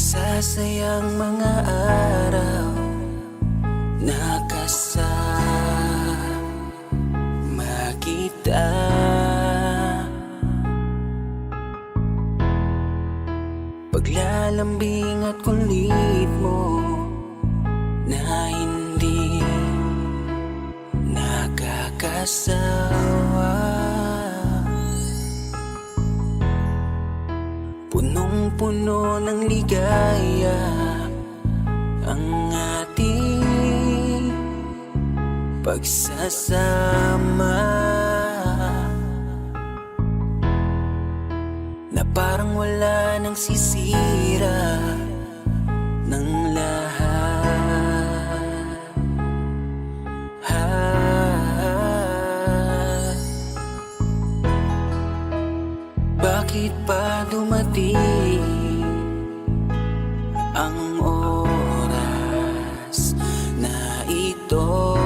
Masasayang mga araw nakasama kita. Paglalambing at kulit mo na hindi nakakasawa. Punong-puno ng ligaya ang ating pagsasama, na parang wala nang sisira ng lahat. Bakit pa dumating ang oras na ito?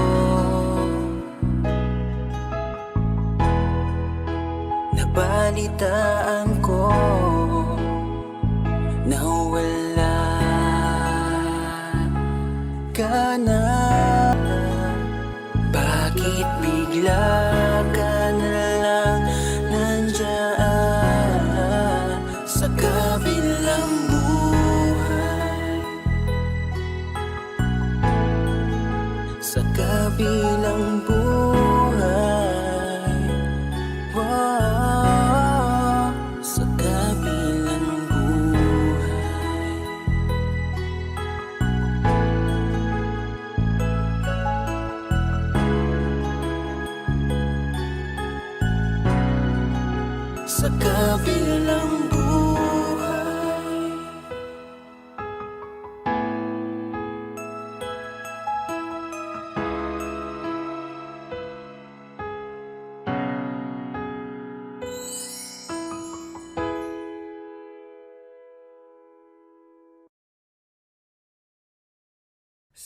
Nabalitaan ko na wala ka na. Bakit bigla ka na lang nandyan sa kabilang buhay, sa kabilang buhay, wow, sa kabilang buhay. Sa kabilang buhay.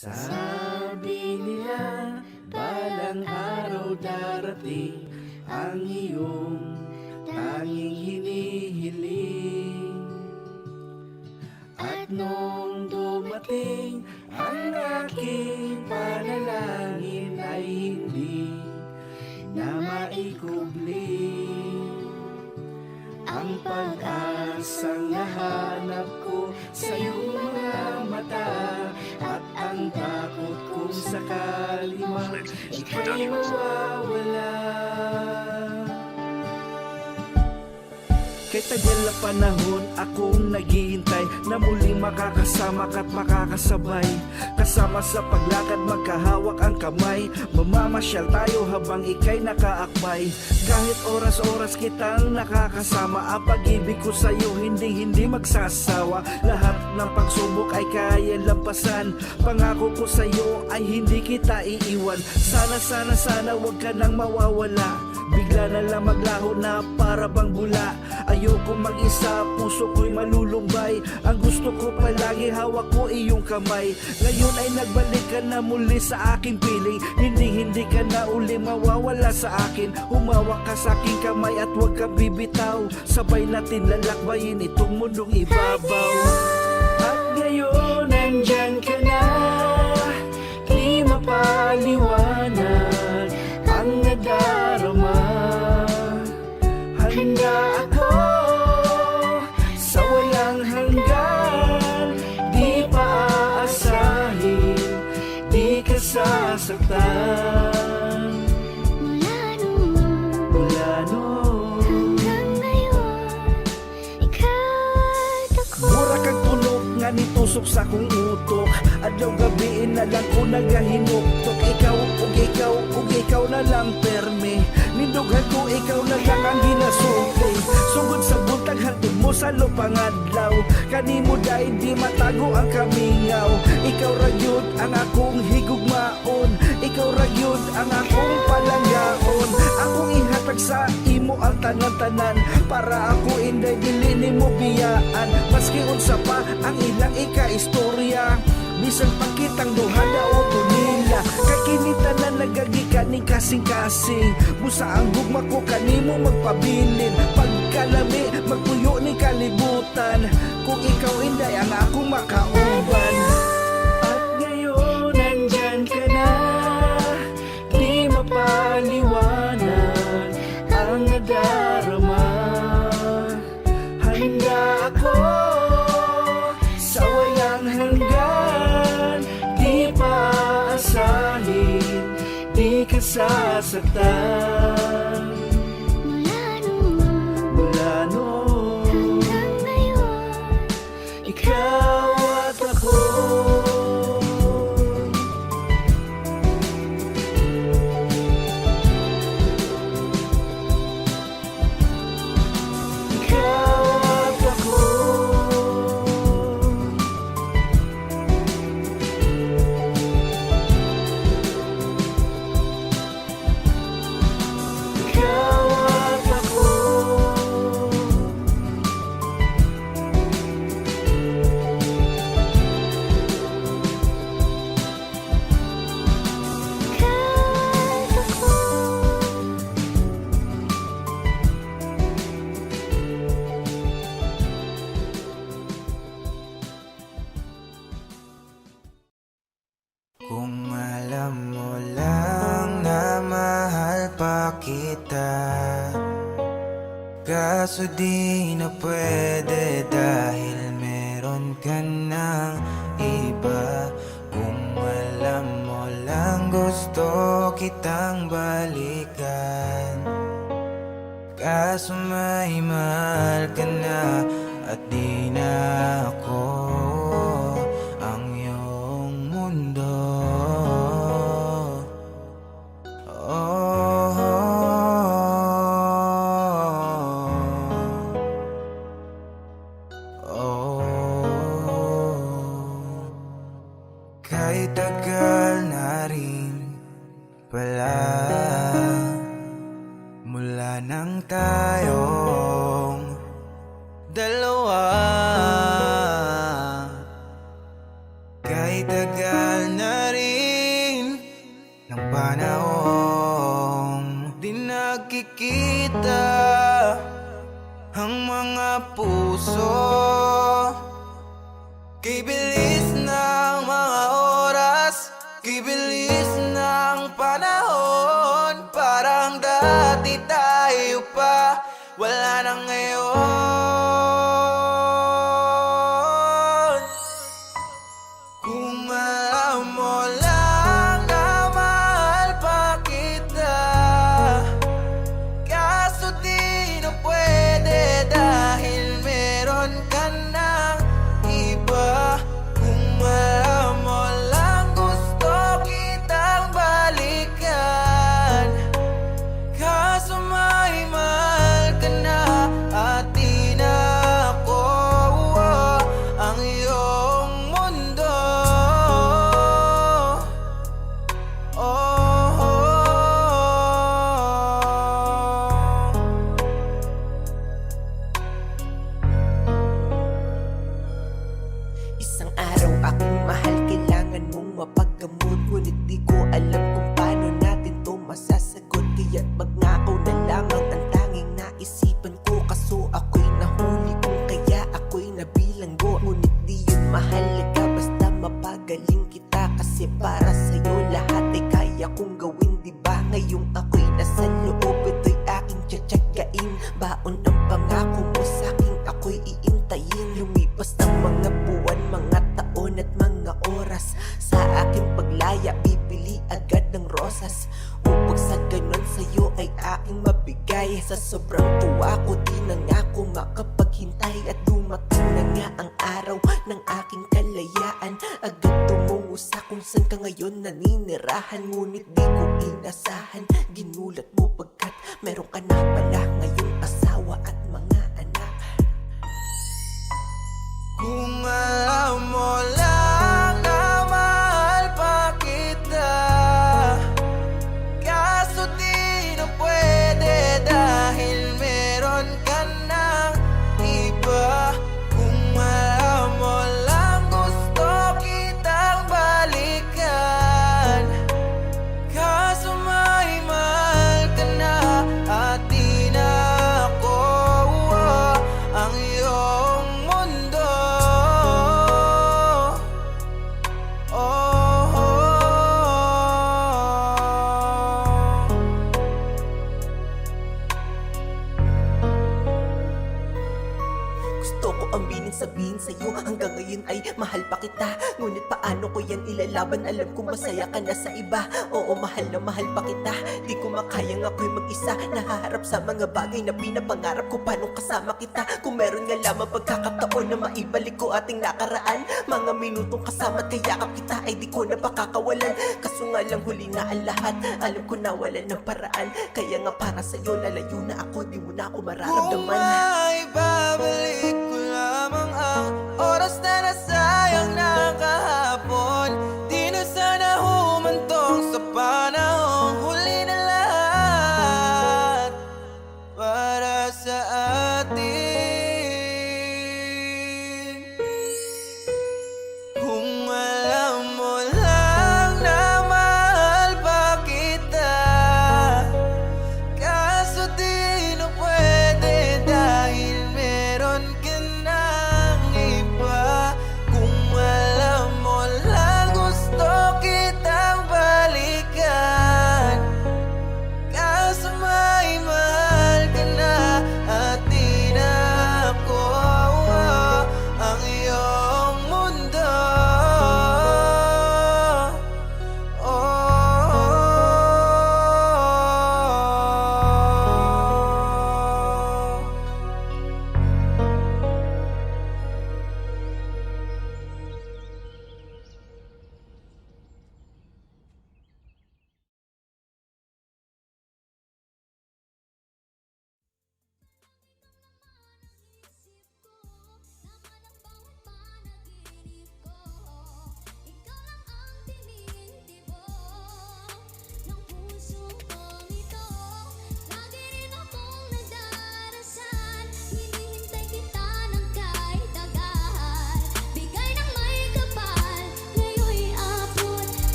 Sabi nila, balang araw darating ang iyong tanging hinihiling. At nung dumating ang aking panalangin ay hindi na maikubli. Ang pag-asang nahanap ko sa iyong mga mata, at ang takot kong sakali mang ika'y mawawala. Kay tagal na panahon akong naghihintay na muling makakasama ka't makakasabay. Kasama sa paglakad magkahawak ang kamay, mamamasyal tayo habang ika'y nakaakbay. Kahit oras-oras kitang nakakasama, ang pag-ibig ko sa'yo hindi magsasawa. Lahat ng pagsubok ay kaya lampasan, pangako ko sa'yo ay hindi kita iiwan. Sana wag ka nang mawawala, bigla na lang maglaho na para bang bula. Ayoko mag-isa, puso ko'y malulumbay. Ang gusto ko palagi hawak ko iyong kamay. Ngayon ay nagbalik ka na muli sa aking piling. Hindi ka na uli mawawala sa akin. Humawak ka sa aking kamay at huwag ka bibitaw. Sabay natin lalakbayin itong mundong ibabaw. At ngayon nandyan ka na, di mapaliwanag ang nadarama. Handa ako sa walang hanggan, di pa aasahin, di ka sasaktan. Mula noon hanggang ngayon, ikaw ako. Mura kang tunog nga nitusok sa kong utok, adlaw gabiin na lang ko nagahinuktok. Ikaw na lang perme, nindughan ko ikaw na lang ang ginasukli. Sugod sa buntag hantod mo sa lupang adlaw, kanimo dahil di matago ang kamingaw. Ikaw ragyod ang akong higugmaon, ikaw ragyod ang akong palanggaon. Akong ihatag sa imo ang tanan-tanan, para ako inday dili nimo biyaan. Maski unsa pa ang ilang ika-istorya, bisan pagkitang duha daw nila, kay kini tanan nagagikaning kasing-kasing. Busa ang gugma ko kanimo magpabilin. Pagkalami magpuyo ni kalibutan. Kung ikaw inday ang akong makauban. At ngayon nandyan ka na, di mapaliwanag ang nadarama. Handa ako sa walang hanggan, di paasahin, di ka sasaktan. Mula noon hanggang ngayon, ikaw at ako. Ikaw at ako. Ikaw at ako. kahit ako. Kung alam mo lang na mahal pa kita, kaso di na pwede dahil meron ka ng iba. Kung alam mo lang gusto kitang balikan, kaso may mahal ka na at di na ako ang iyong mundo. Kahit tagal na rin pala mula nang tayong dalawa. Kahit tagal na rin ng panahong di nagkikita ang mga puso. Kay bilis ng mga oras, kay bilis ng panahon, parang dati tayo pa, wala na ngayon. Kung alam mo lang na mahal pa kita, kaso di na pwede dahil meron ka ng iba. Kung alam mo lang gusto kitang balikan, kaso may mahal ka na at di na ako ang iyong mundo. Isang araw akong mahal, kailangan mong mapagkamot. Ngunit di ko alam kung paano natin to masasagot. Kaya't magnakaw na lamang ang tanging naisipan ko. Kaso ako'y nahuli kung kaya ako'y nabilanggo. Ngunit di yun mahalaga, basta mapagaling kita. Kasi para sa'yo lahat ay kaya kong gawin, diba? Ngayong ako'y nasa loob, ito'y aking tsatsagain. Baon ang pangako mo sa'king ako'y iintayin. Lumipas ang mga buwan, mga taon at mga oras. Sa aking paglaya, bibili agad ng rosas. Upag sa ganon sa'yo ay aking mabigay. Sa sobrang tuwa ko, di na nga ako makapaghintay. At dumating na nga ang araw ng aking kalayaan. Agad tumungo sa kung saan ka ngayon naninirahan. Ngunit di ko inasahan, ginulat mo pagkat meron ka na pala ngayong asawa at mga anak. Kung alam mo lang na mahal pa kita, kaso di na pwede dahil meron ka ng iba. Kung alam mo lang gusto kitang balikan, sabihin sa'yo, hanggang ngayon ay mahal pa kita. Ngunit paano ko yan ilalaban, alam kong masaya ka na sa iba. Oo, mahal na mahal pa kita, di ko makayang ako'y mag-isa. Nahaharap sa mga bagay na pinapangarap ko, paano kasama kita. Kung meron nga lamang pagkakataon na maibalik ko ating nakaraan, mga minutong kasama at kayakap kita ay di ko na pakakawalan. Kaso nga lang huli na ang lahat, alam ko na wala ng paraan. Kaya nga para sa'yo lalayo na ako, di mo na ako Kung mararamdaman. maibabalik ko lamang ang oras na nasayang na kahapon, di na sana humantong sa panahong huli na lahat para sa atin. Kung alam mo lang na mahal pa kita, kaso di na pwede dahil meron ka ng iba. Kung alam mo lang gusto kitang balikan, kaso may mahal ka na at di na ako ang iyong mundo.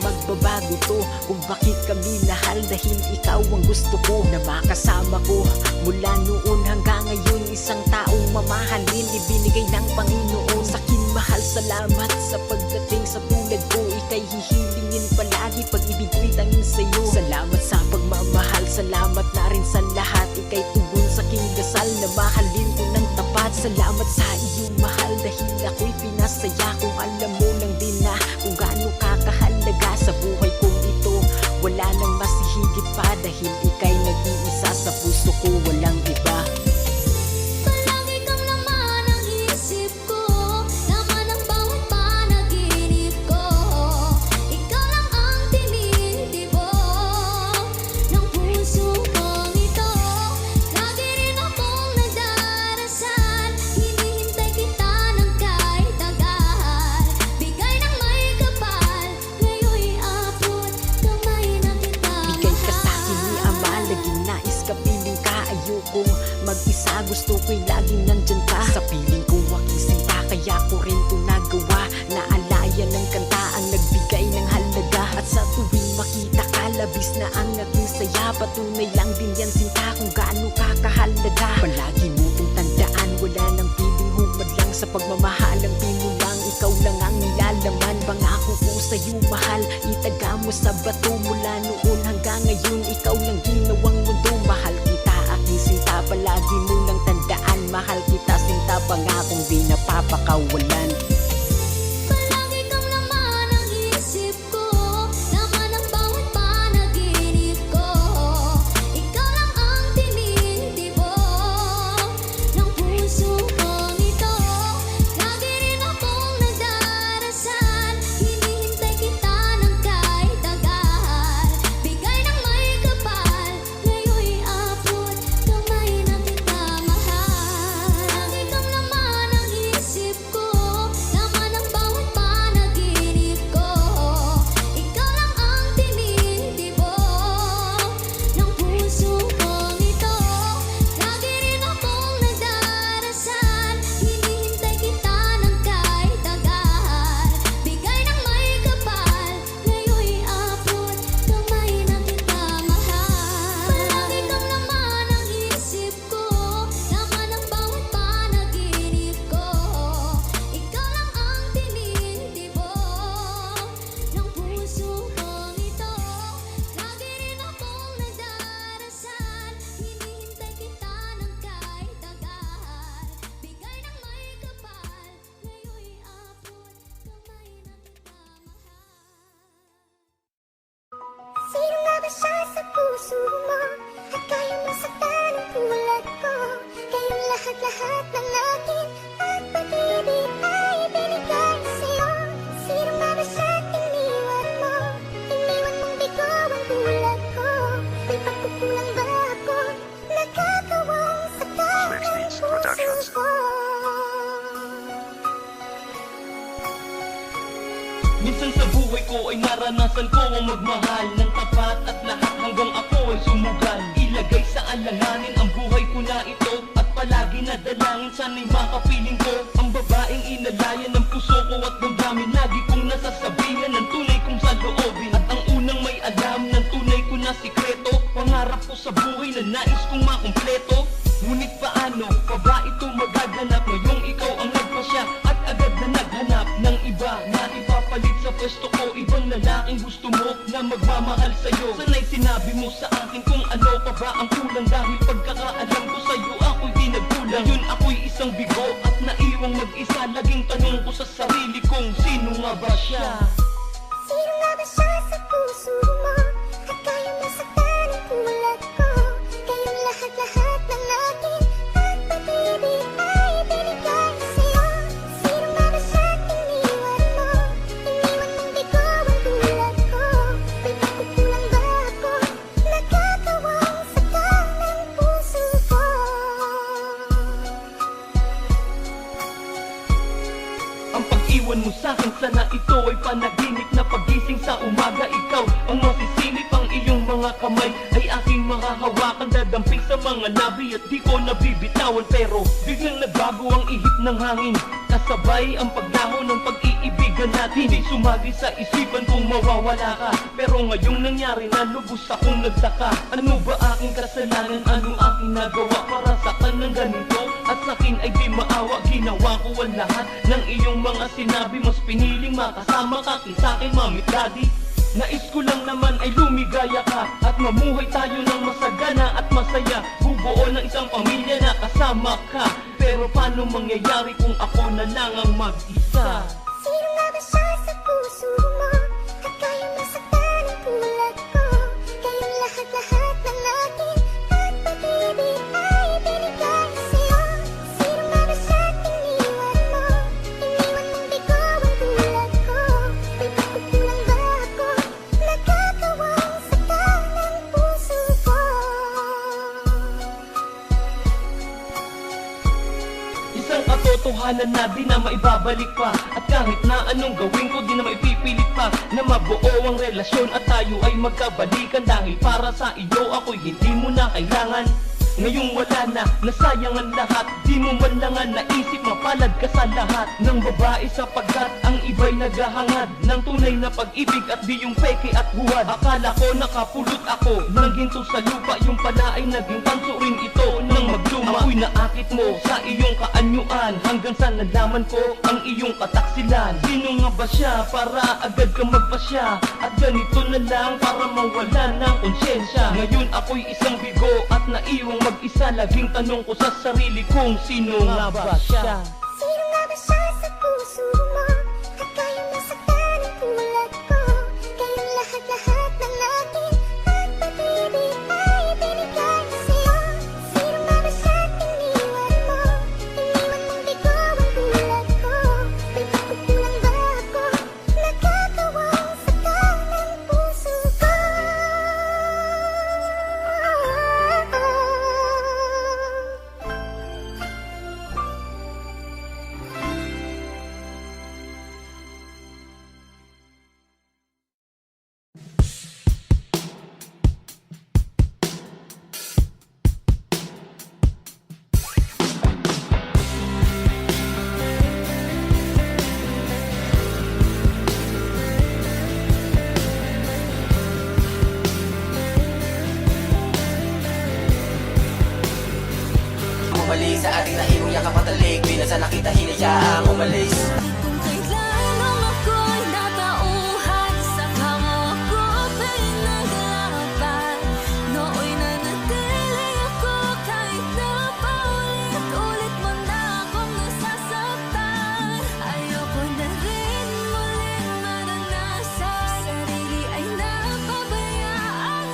Magbabago to kung bakit kami mahal, dahil ikaw ang gusto ko na makasama ko mula noon hanggang ngayon. Isang taong mamahalin ibinigay ng Panginoon sa akin. Mahal, salamat sa pagdating sa tulad ko. Ika'y hihilingin palagi, pag-ibig ko'y tanging sa'yo. Salamat sa pagmamahal, salamat na rin sa lahat. Ika'y tugon sa aking dasal na mahalin ko ng tapat. Salamat sa iyong mahal dahil ako'y pinasaya. Kung alam mo lang din na kung gaano kakahalaga sa buhay kong ito, wala nang masihigit pa dahil ika'y nag-iisa sa puso ko, walang iba. Palagi kang laman ang isip ko, laman ang bawat panaginip ko. Ikaw lang ang tinitibo ng puso kong ito. Lagi rin akong nagdarasal, hinihintay kita ng kahit tagal. Bigay ng may kapal, ngayon'y abot kamay na kita. Bigay ka sa'kin ni Ama, laging nais ka, piling ka. Ayokong mag-isa, gusto ko'y laging nandyan ka. Sa piling ko aking sinta, kaya ko rin ito nagawa. Naalaya ng kanta ang nagbigay ng halaga. At sa tuwing makita ka, labis na ang aking saya. Patunay lang din yan sinta kung gaano kakahalaga. Palagi mo kong tandaan, wala nang piling humadlang sa pagmamahalang pinulang. Ikaw lang ang nilalaman, pangako ko sa'yo mahal. Itaga mo sa bato mula noon hanggang ngayon. Ikaw lang ginawang mundo, mahal kita aking sinta. Palagi mo lang tandaan, mahal kita sinta, pangakong di napapakawalan. Palagi kang laman ang isip ko, laman ang bawat panaginip ko. Ikaw lang ang tinitibo ng puso kong ito. Lagi rin akong nagdarasal, hinihintay kita ng kahit tagal. Bigay ng may kapal, ngayon'y abot kamay na kita. siya sa puso mo at kaya masaktan ang tulad ko. Kayong lahat-lahat ng akin at pag-ibig ay binigay sa'yo. Sino nga ba siya't iniwan mo? Iniwan mong bigo ang tulad ko. May pagkukulang ba ako? Nakakawang saktan ng puso ko. Minsan sa buhay ko ay naranasan ko ang magmahal ng tapat at lahat hanggang ako ay sumugal. Ilagay sa alanganin ang buhay ko na ito at palagi na dalangin sana'y makapiling ko ang babaeng inalayan ng puso ko at damdamin. Lagi kong nasasabihan ng tunay kong saloobin at ang unang may alam ng tunay ko na sikreto. Pangarap ko sa buhay na nais kong makumpleto. Ngunit paano pa ba ito magaganap ngayong ikaw ang nagpasya at agad na naghanap ng iba na ipapalit sa pwesto ko? Ibang lalaking gusto mo na magmamahal sa'yo. Sana'y sinabi mo sa akin kung ano pa ba ang kulang, dahil pagkakaalam ko sa'yo ako'y di nagkulang. Ngayon ako'y isang bigo at naiwang mag-isa. Laging tanong ko sa sarili kong sino nga ba siya? Sino nga ba siya sa puso mo at kaya masaktan ang tulad ko? Kayong lahat-lahat ng akin at pag-ibig ay binigay sa'yo. Sino nga ba siya't iniwan mo? Iniwan mong bigo ang tulad ko. May pagkukulang ba ako? Nakakawang saktan ng puso ko. Ang pag-iwan mo sa'kin, sana ito ay panaginip na pagising sa umaga. Ikaw ang masisilip, ang iyong mga kamay ay aking makahawakan. Dadamping sa mga labi at di ko nabibitawan. Pero biglang nagbago ang ihip ng hangin, kasabay ang paglaho ng pag-iibigan natin. Di sumagi sa isipan kung mawawala ka, pero ngayong nangyari na lubos akong nagtaka. Ano ba aking kasalanan? Ano aking nagawa para saktan ng ganito? At sa'kin ay di maawa. Ginawa ko ang lahat ng iyong mga sinabi. Mas piniling makasama ka sa'kin, mami, daddy. Nais ko lang naman ay lumigaya ka at mamuhay tayo ng masagana at masaya. Bubuo ng isang pamilya na kasama ka. Pero paano mangyayari kung ako na lang ang mag-isa? Sino nga ba siya sa puso mo at kaya masaktan ang tulad ko? Kayong lahat-lahat ng akin at pag-ibig ay binigay sa'yo. Sino nga ba siya't iniwan mo? Iniwan mong bigo ang tulad ko. May pagkukulang ba ako? Nakakawang saktan ng puso ko. Isang katotohanan na di na maibabalik pa, at kahit na anong gawin ko di na maipipilit pa na mabuo ang relasyon at tayo ay magkabalikan. Dahil para sa iyo ako'y hindi mo na kailangan. Ngayong wala na, nasayang ang lahat. Di mo man lang ang naisip, mapalad ka sa lahat ng babae, sapagkat ang iba'y naghahangad ng tunay na pag-ibig at di yung peke at buwad. Akala ko nakapulot ako ng ginto sa lupa, yung pala ay naging tanso rin ito nang magluma. Ako'y naakit mo sa iyong kaanyuan hanggang sa nalaman ko ang iyong kataksilan. Sino nga ba siya para agad kang magpasya? At ganito na lang para mawala ng konsyensya. Ngayon ako'y isang bigo at naiwang mag-isa. Laging tanong ko sa sarili kong sino nga ba siya? Sino nga ba siya sa puso mo at kaya masaktan ang tulad ko? Kayong lahat-lahat ng akin at pag-ibig ay binigay sa'yo. Sino nga ba siya't iniwan mo? Iniwan mong bigo ang tulad ko. May pagkukulang ba ako? Nakakawang saktan ng puso ko. Umalis sa ating naiwang yakap at talik, bilang sa nakita hinayaang umalis. Kung kailanang ako'y natauhan sa hangak ko pinaglaban, nooy nanatili ako kahit na paulit-ulit mo na akong nasasaktan. Ayoko na rin muling maranasan, sarili ay napabayaan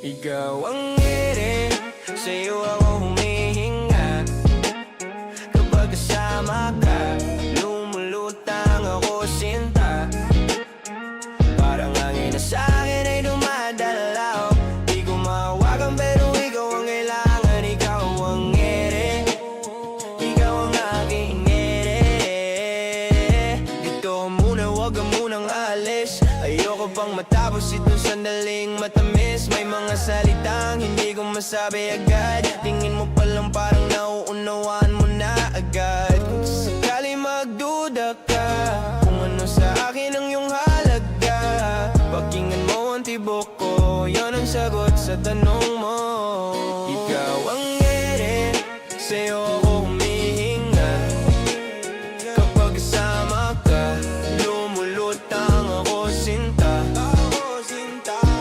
Ikaw ang ere, sa'yo ako humihinga. Kapag kasama ka, lumulutang ako sinta. Parang hangin na sa'kin ay dumadalaw. Di ko mahawakan pero ikaw ang kailangan. Ikaw ang ere, ikaw ang aking ere. Dito ka muna, wag ka munang alis. Ayoko pang matapos itong sandaling matamis. May mga salitang hindi ko masabi agad. Tingin mo pa lang parang nauunawaan mo na agad. Kung sakali magduda ka kung ano sa akin ang iyong halaga, pakinggan mo ang tibok ko, yan ang sagot sa tanong mo. Ikaw ang ere, sa'yo ako humihinga. Kapag kasama ka, lumulutang ako sinta.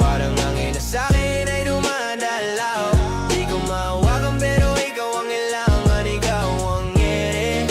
Parang hangin na sa'kin ay dumadalaw. Di ko mahawakan pero ikaw ang kailangan. Ikaw ang ere,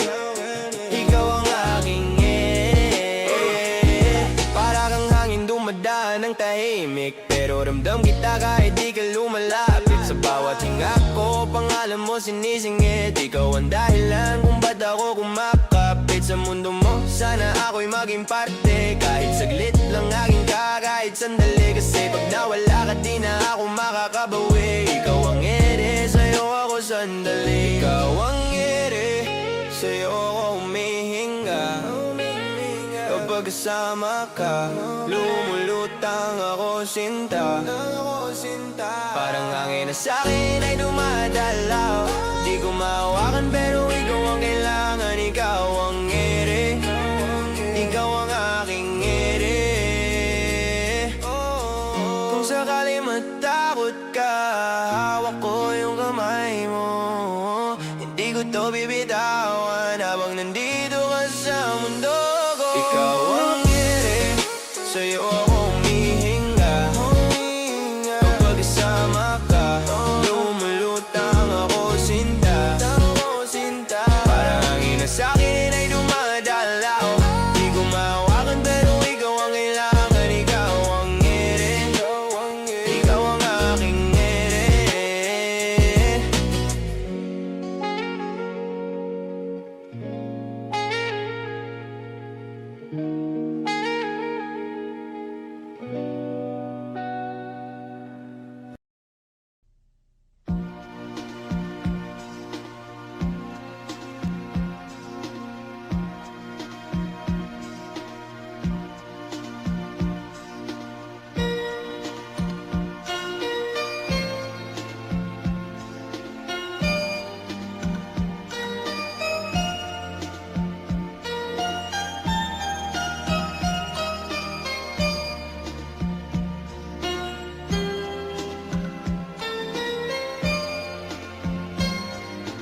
ikaw ang aking ere. Para kang hangin dumadaan ng tahimik, pero ramdam kita kahit di ka lumalapit. Sa bawat hinga ko, pangalan mo sinisingit. Ikaw ang dahilan kung ba't ako kumakapit sa mundo mo. Sana ako'y maging parte, kahit saglit lang aking ka, kahit sandali. Kasi pag nawala ka di na ako makakabawi. Ikaw ang ere, sa'yo ako sandali. Ikaw ang ere, sa'yo ako humihinga. Kapag kasama ka, lumulutang ako sinta. Parang hangin na sa'kin ay dumadalaw. Di ko mahawakan pero ikaw ang kailangan. Ikaw ang ere, ikaw ang aking ere. Kung sakali matakot ka, hawak ko yung kamay mo. Hindi ko to bibitawan habang nandito ka sa mundo ko. Ikaw ang ere, sa'yo ako humihinga. Kapag kasama ka, lumulutang ako sinta. Parang hangin na sa'kin ay dumadalaw. Di ko mahawakan pero ikaw ang kailangan. Ikaw ang ere, ikaw ang aking ere.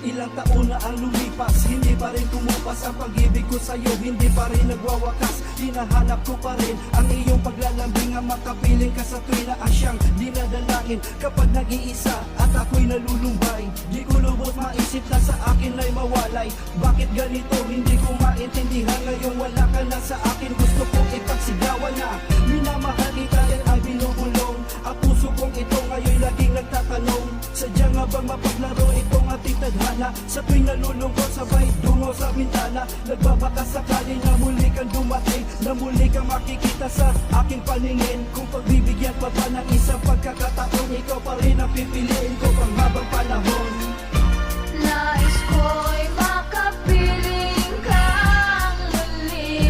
Ilang taon na ang lumipas, hindi pa rin kumupas ang pag-ibig ko sa'yo, hindi pa rin nagwawakas. Hinahanap ko pa rin ang iyong paglalambing, ang makapiling ka sa tuwi na asyang dinadalangin. Kapag nag-iisa at ako'y nalulumbay, di ko lubos maisip na sa akin ay mawalay. Bakit ganito, hindi ko maintindihan. Ngayong wala ka na sa akin, gusto kong ipagsigawan na minamahal kita yan ay binubulong. Ang puso kong ito ngayon laging nagtatanong, sadya nga bang mapaglaro itong ating tadhana? Sa tuwing nalulungkot sabay tungo sa bintana, nagbabaka sakali na muli kang dumating, na muli kang makikita sa aking paningin. Kung pagbibigyan pa ba ng isang pagkakataon, ikaw pa rin ang pipiliin ko pang habang panahon. Nais ko'y makapiling kang muli.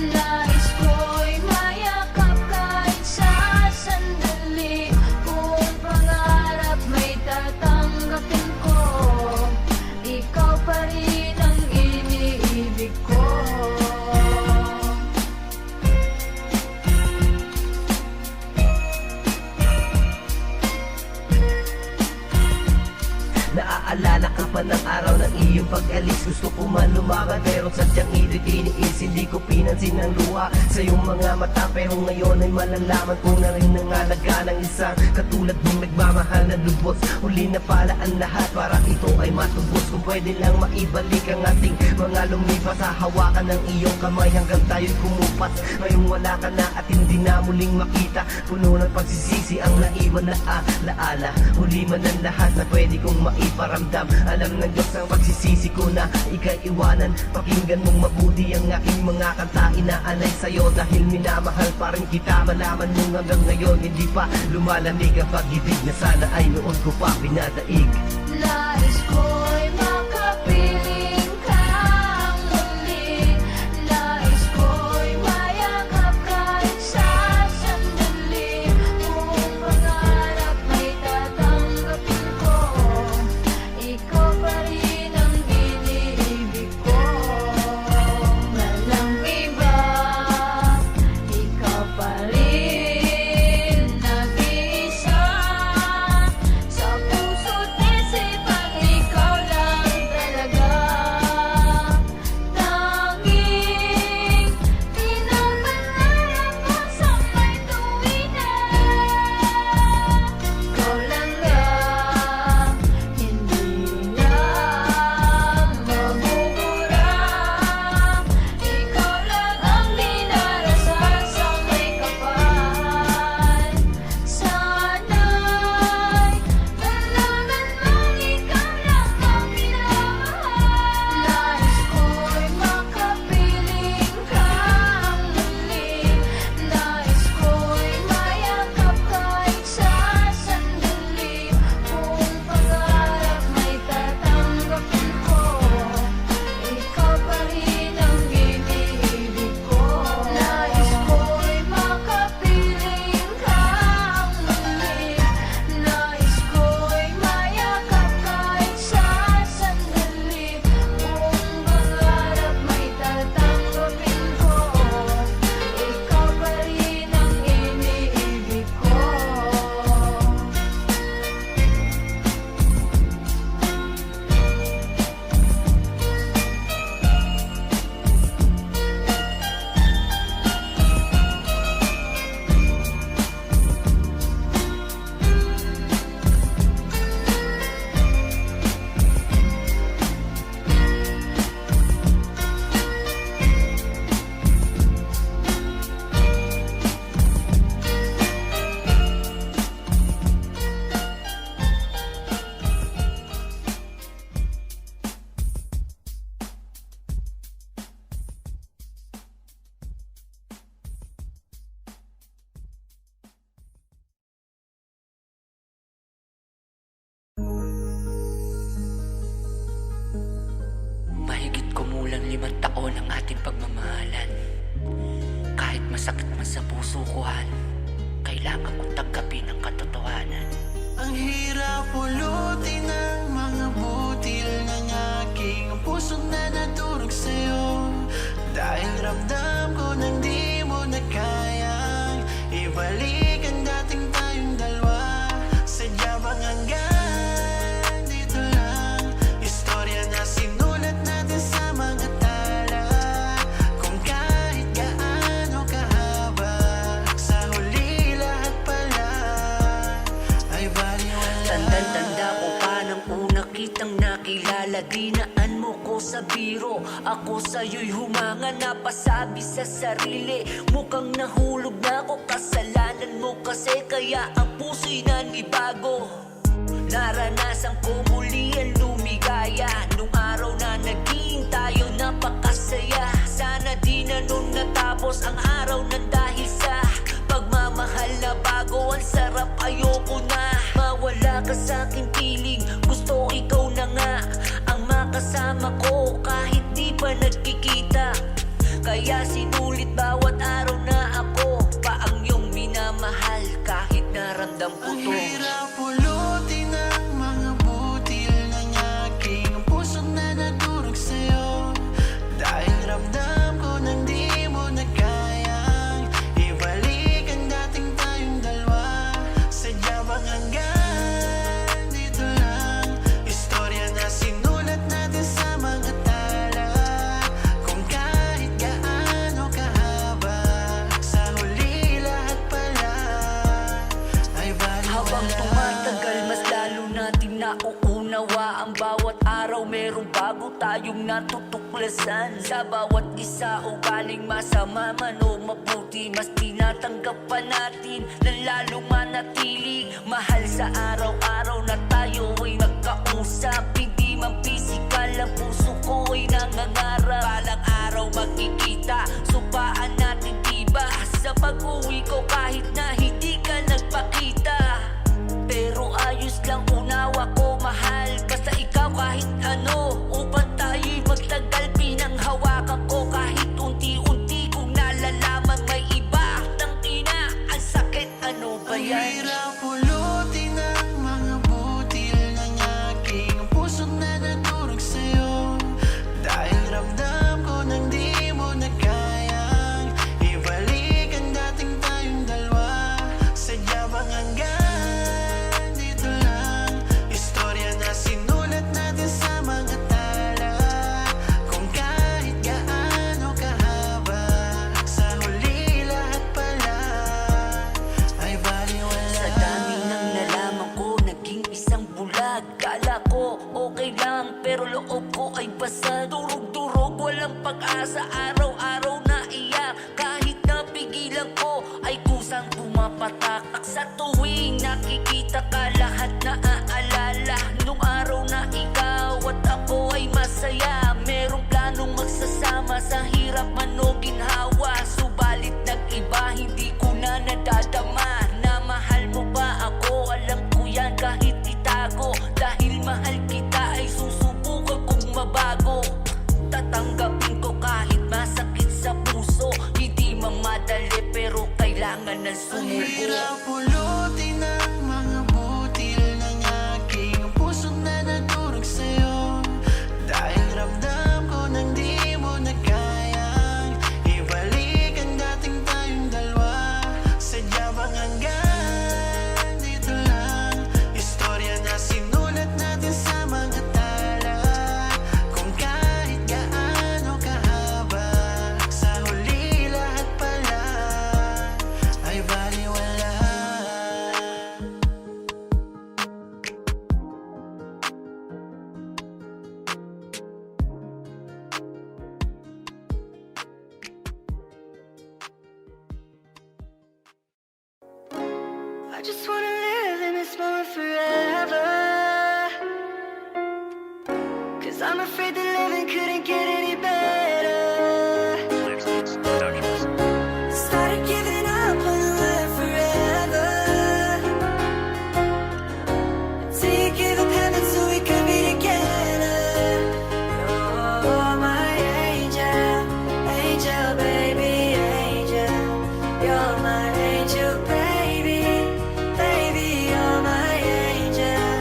Nais ko'y mayakap kahit sa sandali. Kung pangarap may tatanggapin ko, ikaw pa rin ang iniibig ko. Naaalala ka man ang araw ng iyong pag-alis. Gusto ko man lumakad pero sadyang iniis. Hindi ko pinansin ang luha sa iyong mga mata, pero ngayon ay malalaman ko na rin ang halaga ng isang katulad mong nagmamahal na lubos. Huli na pala ang lahat para ito ay matubos. Kung pwede lang maibalik ang ating mga lumipas, hahawakan ng iyong kamay hanggang tayo'y kumupas. Ngayong wala ka na at hindi na muling makita, puno ng pagsisisi ang naiwan na alaala. Huli man ang lahat na pwede kong maiparamdam. Alam ng Diyos ang pagsisisi ko na ika'y iwanan. Pakinggan mong mabuti ang aking mga kanta, inaalay sa'yo dahil minamahal pa rin kita. Malaman mo hanggang ngayon hindi pa lumalamig ang pag-ibig na sana ay noon ko pa pinadaig. Nais ko'y makapiling kang muli. Nais ko'y mayakap kahit sa sandali. Kung pangarap may tatanggapin ko, ikaw pa rin ang iniibig ko. Walang iba, ikaw pa rin nag-iisa. Sa puso't isipan, ikaw lang talaga. Tanging pinapangarap ko sa may tuwina. Ikaw lang nga, hindi na mabubura. Ikaw lang ang dinarasal sa may kapal. Sana'y nalaman mong ikaw lang ang minamahal. Nais ko'y makapiling kang muli. Nais ko'y mayakap kahit sa sandali. Kung pangarap may tatanggapin ko, ikaw pa rin ang iniibig ko. Nais ko'y makapiling kang muli. Nais ko'y mayakap kahit sa sandali. Kung pangarap may tatanggapin ko, ikaw pa rin ang iniibig ko. Mahigit kumulang 5 taon ang ating pagmamahalan. Kahit masakit man sa puso ko, Han, kailangan kong tanggapin ang katotohanan. Ang hirap pulutin ng mga butil ng aking pusong na nadurog sa'yo. Dahil ramdam ko nang di mo na kayang ibalik ang dating tayong dalawa. Sadya bang hanggang dito lang? Istorya na sinulat natin sa mga tala. Kung kahit gaano kahaba, sa huli lahat pala ay baliwala. Tanda-tanda ko pa nang una kitang nakilala. Dinaan mo ko sa biro, ako sa'yo'y humanga. Napasabi sa sarili, mukhang nahulog na ako. Kasalanan mo kasi kaya ang puso'y nanibago. Naranasan ko muli ang lumigaya. Nung araw na naging tayo napakasaya. Sana di na nun natapos ang araw ng dahil sa pagmamahal na bago. Ang sarap, ayoko na mawala ka sa'king piling. Gusto ikaw na nga ang makasama ko kahit di pa nagkikita. Kaya sinulit bawat araw na ako pa ang iyong minamahal kahit naramdam ko Ang to. hirap pulutin ng mga butil ng aking pusong na nadurog sa'yo. Dahil ramdam ko nang di mo na kayang ibalik ang dating tayong dalawa. Sadya bang hanggang dito lang? Istorya na sinulat nauunawa ang bawat araw merong bago tayong natutuklasan. Sa bawat isa ugaling masama man o mabuti, mas tinatanggap pa natin na lalong manatili. Mahal sa araw-araw na tayo ay nagkausap, hindi man pisikal ang puso ko ay nangangarap. Balang araw magkikita, supaan natin diba? Sa pag-uwi ko kahit na hindi ka nagpakita, pero ayos lang unawa ko mahal. Basta ikaw kahit ano, upang tayo'y magtagal pinanghawakan ko. Kahit unti-unti kong nalalaman may iba. Nang ina, ang sakit, ano ba Ang yan? hirap pulutin ang mga butil ng aking puso na nadurog sa'yo. Dahil ramdam ko nang di mo na kayang ibalik ang dating tayong dalawa. Sadya bang hanggang dito lang? Istorya na sinulat natin sa mga tala. Kung kahit gaano kahaba, sa huli lahat pala ay baliwala. Sa dami ng nalaman ko, naging isang bulag. Kala ko okay lang, pero loob ko ay basa. Durog-durog, walang pag-asa, araw-araw na iyak. Kahit napigilan ko, ay kusang pumapatak. Sa tuwing nakikita ka, lahat na aalala nung araw na ikaw at ako ay masaya. Merong planong magsasama sa hirap man o ginhawa. Subalit nag-iba, hindi ko na nadadama na mahal mo ba ako. Alam ko yan kahit itago, dahil mahal kita ay susubukan kong mabago. Tatanggapin ko kahit masakit sa puso, hindi man madali pero kailangan ng Ang sumuko. hirap pulutin ang mga butil ng aking puso na nadurog sa'yo. Dahil ramdam ko nang di mo na kayang ibalik ang dating tayong dalawa. Sadya bang hanggang dito lang? Istorya na sinulat natin sa mga tala. Kung kahit gaano kahaba, sa huli lahat pala ay baliwala. I just wanna live in this moment forever, 'cause I'm afraid that living couldn't get any better. Started giving up on the life forever, till you gave up heaven so we could be together. You're my angel, angel baby, angel. You're my angel baby, baby. You're my angel,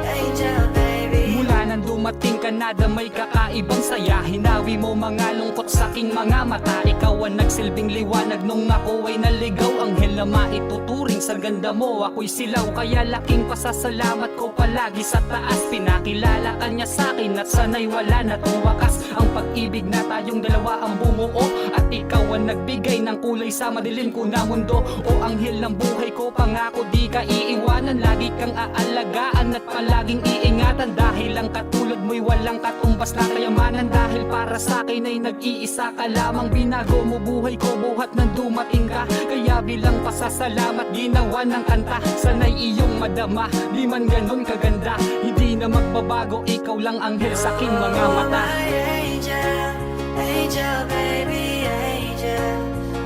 angel baby. Mula nang dumating ka na may kakaibang saya. Hinawi mo mga lungkot sa aking mga mata. Ikaw ang nagsilbing liwanag nung ako ay naligaw. Anghel na maituturing sa ganda mo, ako'y silaw. Kaya laking pasasalamat ko palagi sa taas. Pinakilala ka niya sa akin at sana'y wala na tong wakas. Ang pag-ibig na tayong dalawa ang bumuo, at ikaw ang nagbigay ng kulay sa madilim ko na mundo. O anghel ng buhay ko, pangako di ka iiwanan. Lagi kang aalagaan at palaging iingatan. Dahil ang katulad mo'y walang katumbas na kayamanan. Dahil para sa akin ay nag-iisa ka lamang. Binago mo buhay ko buhat nang dumating ka. Kaya bilang pasasalamat ginawa ng kanta. Sana'y iyong madama, di man ganun kaganda. Hindi na magbabago, ikaw lang anghel sa aking mga mata. My angel, angel baby, angel.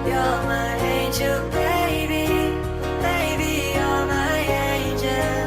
You're my angel baby, baby. You're my angel,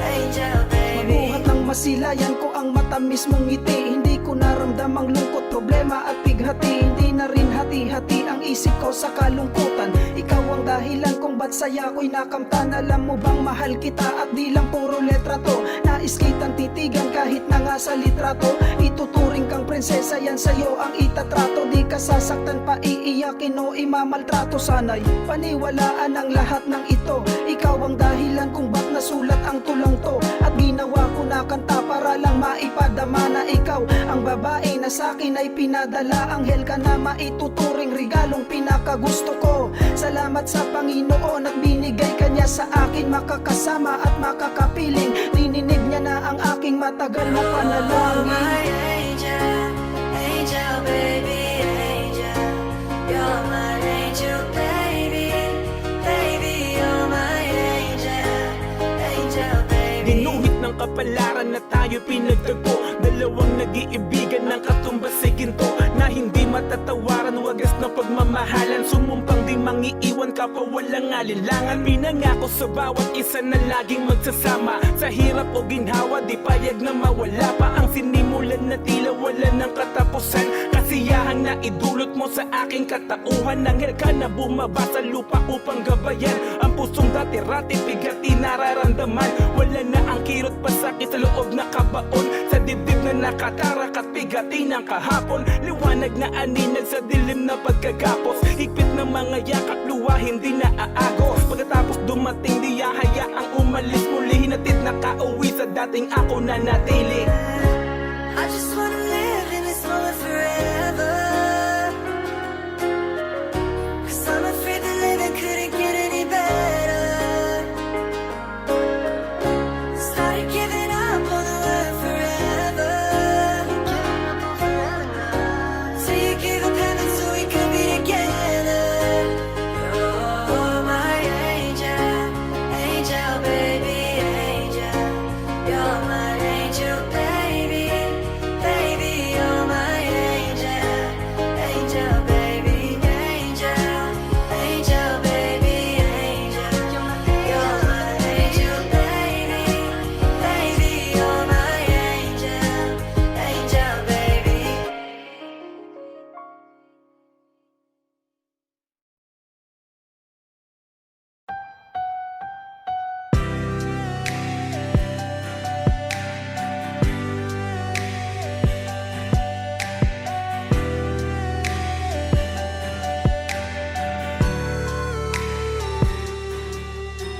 angel baby. Mabuhat ng masilayan ko ang matamis mong ngiti. Hindi ko naramdam ang lungkot, problema at bighati. Hindi na rin hati-hati ang isip ko sa kalungkutan. Ikaw ang dahilan kung ba't saya ko'y nakamtan. Alam mo bang mahal kita at di lang puro letra to. Nais kitang titigan kahit na nga sa litrato. Ituturing kang prinsesa, yan sa'yo ang itatrato. Di ka sasaktan pa, iiyakin o imamaltrato. Sana'y paniwalaan ang lahat ng ito. Ikaw ang dahilan kung ba't nasulat ang tulang to. At ginawa ko na kanta para lang maipadama na ikaw ang babae na sa'kin ay pinadala. Anghel ka na maituturing, regalong pinakagusto ko. Salamat sa Panginoon at binigay kanya niya sa akin makakasama at makakapiling. Rininig niya na ang aking matagal na panalangin. angel, angel, baby, angel. You're my angel, baby, baby, you're my angel, angel, baby. Ginuhit ng kapalaran na tayo pinagtagpo. Dalawang nag-iibigan ng katumbas ay ginto, na hindi matatawaran, wagas na pagmamahalan. Sumumpang di mangiiwan kapwa walang alinlangan. Pinangako sa bawat isa na laging magsasama. Sa hirap o ginhawa di payag na mawala pa. Ang sinimulan na tila wala ng katapusan. Kasiyahan na idulot mo sa aking katauhan. Nanghel ka na bumaba sa lupa upang gabayan ang pusong dati-rati bigati nararamdaman. Wala na ang kirot pasakit sa loob na kabaon, sa dibdib na nakatarak at bigati ng kahapon. Liwanag na aninag sa dilim na pagkagapos. Higpit ng mga yakap luwa hindi na aagos. Pagkatapos dumating di hayaang umalis. Muli hinatid na kauwi sa dating ako na natili. I just wanna live in this moment forever, 'cause I'm afraid that living couldn't get any better. Started giving up on the word forever, so you gave up heaven so we could be together. You're my angel, angel, baby, angel. You're my angel, baby, baby, you're my angel, angel, baby, angel, angel, baby, angel. You're my angel, baby, baby, you're my angel, angel, baby.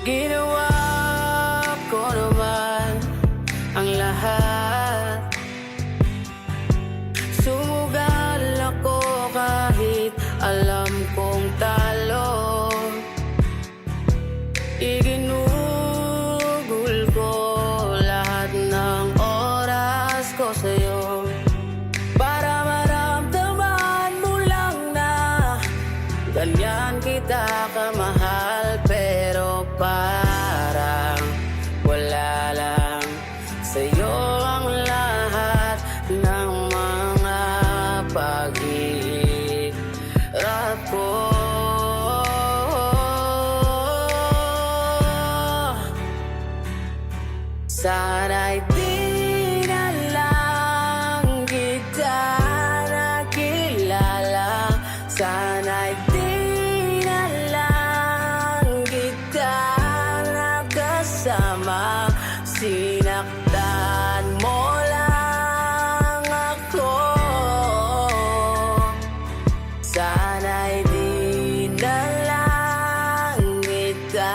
Ginawa ko naman ang lahat. Sumugal ako kahit alam kong talo. Iginugol ko lahat ng oras ko sa'yo, para maramdaman mo lang na ganyan kita kamahal. Pero parang wala lang sa'yo ang lahat ng mga paghihirap ko. Sana'y di na lang kita nakilala. Sana'y di na lang kita nakasama. Sinaktan mo lang ako. Sana'y di na lang kita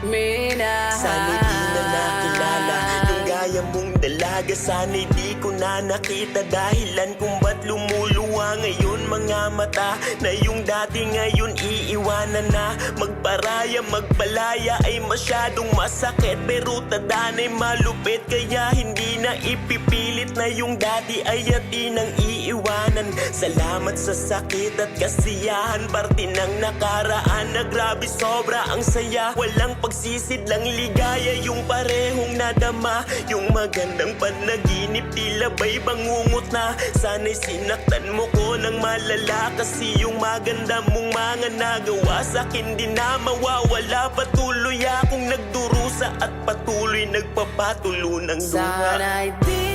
minahal. Sana'y di na nakilala yung gaya mong dalaga. Sana'y di ko na nakita dahilan kung ba't lumuluwa ngayon mga mata. Na yung dati ngayon iiwanan na. Magparaya, magpalaya ay masyadong masakit, pero tadana'y malupit. Kaya hindi na ipipilit na yung dati ay ati nang iiwanan. Salamat sa sakit at kasiyahan, parte ng nakaraan na grabe sobra ang saya. Walang pagsisid lang ligaya yung parehong nadama. Yung magandang panaginip tila ba'y bangungot na. Sana'y sinaktan mo ko ng malala, kasi yung maganda mong mga nagawa sa'kin di na mawawala. Patuloy akong nagdurusa at patuloy nagpapatulo ng luha. Sana'y di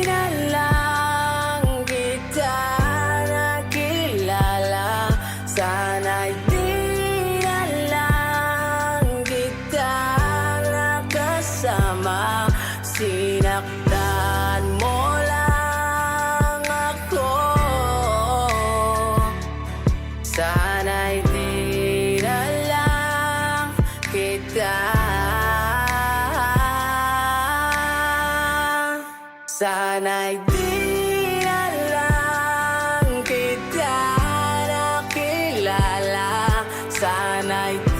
na lang kita nakilala. Sana'y di na lang kita nakasama. Sinaktan mo lang ako. Sana'y di na lang kita. Sana'y di na lang kita nakilala. Sana'y Sana